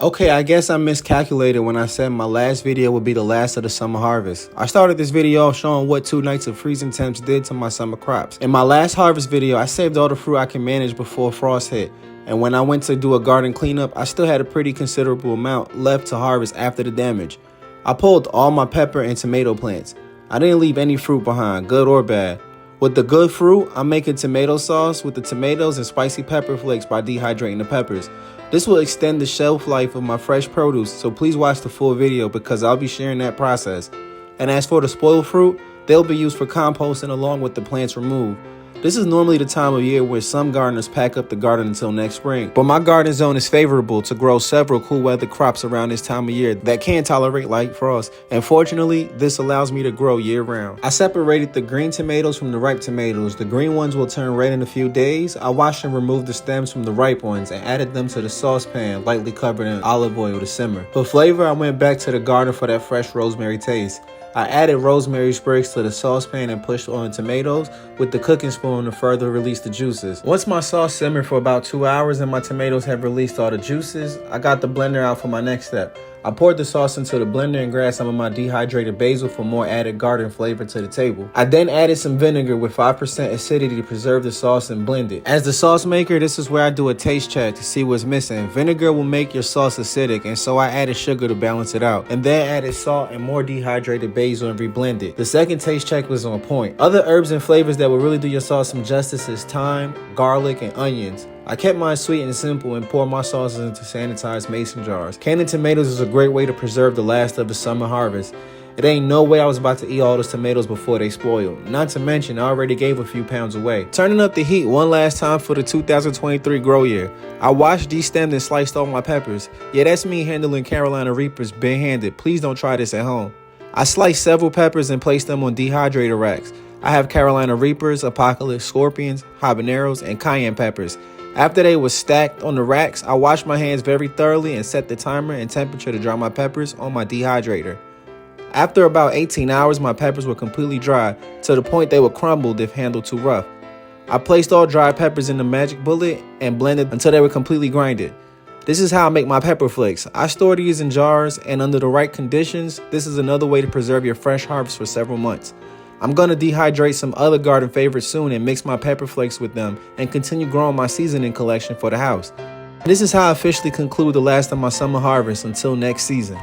Okay, I guess I miscalculated when I said my last video would be the last of the summer harvest. I started this video off showing what 2 nights of freezing temps did to my summer crops. In my last harvest video, I saved all the fruit I can manage before frost hit. And when I went to do a garden cleanup, I still had a pretty considerable amount left to harvest after the damage. I pulled all my pepper and tomato plants. I didn't leave any fruit behind, good or bad. With the good fruit, I'm making tomato sauce with the tomatoes and spicy pepper flakes by dehydrating the peppers. This will extend the shelf life of my fresh produce, so please watch the full video because I'll be sharing that process. And as for the spoiled fruit, they'll be used for composting along with the plants removed. This is normally the time of year where some gardeners pack up the garden until next spring. But my garden zone is favorable to grow several cool weather crops around this time of year that can tolerate light frost. And fortunately, this allows me to grow year round. I separated the green tomatoes from the ripe tomatoes. The green ones will turn red in a few days. I washed and removed the stems from the ripe ones and added them to the saucepan, lightly covered in olive oil to simmer. For flavor, I went back to the garden for that fresh rosemary taste. I added rosemary sprigs to the saucepan and pushed on tomatoes with the cooking spoon to further release the juices. Once my sauce simmered for about 2 hours and my tomatoes have released all the juices, I got the blender out for my next step. I poured the sauce into the blender and grabbed some of my dehydrated basil for more added garden flavor to the table. I then added some vinegar with 5% acidity to preserve the sauce and blend it. As the sauce maker, this is where I do a taste check to see what's missing. Vinegar will make your sauce acidic, and so I added sugar to balance it out. And then added salt and more dehydrated basil and reblend it. The second taste check was on point. Other herbs and flavors that will really do your sauce some justice is thyme, garlic, and onions. I kept mine sweet and simple and poured my sauces into sanitized mason jars. Canning tomatoes is a great way to preserve the last of the summer harvest. It ain't no way I was about to eat all those tomatoes before they spoiled. Not to mention, I already gave a few pounds away. Turning up the heat one last time for the 2023 grow year. I washed, destemmed, and sliced all my peppers. Yeah, that's me handling Carolina Reapers bare-handed. Please don't try this at home. I sliced several peppers and placed them on dehydrator racks. I have Carolina Reapers, Apocalypse Scorpions, Habaneros, and Cayenne peppers. After they were stacked on the racks, I washed my hands very thoroughly and set the timer and temperature to dry my peppers on my dehydrator. After about 18 hours, my peppers were completely dry, to the point they were crumbled if handled too rough. I placed all dried peppers in the magic bullet and blended until they were completely grinded. This is how I make my pepper flakes. I store these in jars, and under the right conditions, this is another way to preserve your fresh harvest for several months. I'm going to dehydrate some other garden favorites soon and mix my pepper flakes with them and continue growing my seasoning collection for the house. This is how I officially conclude the last of my summer harvest until next season.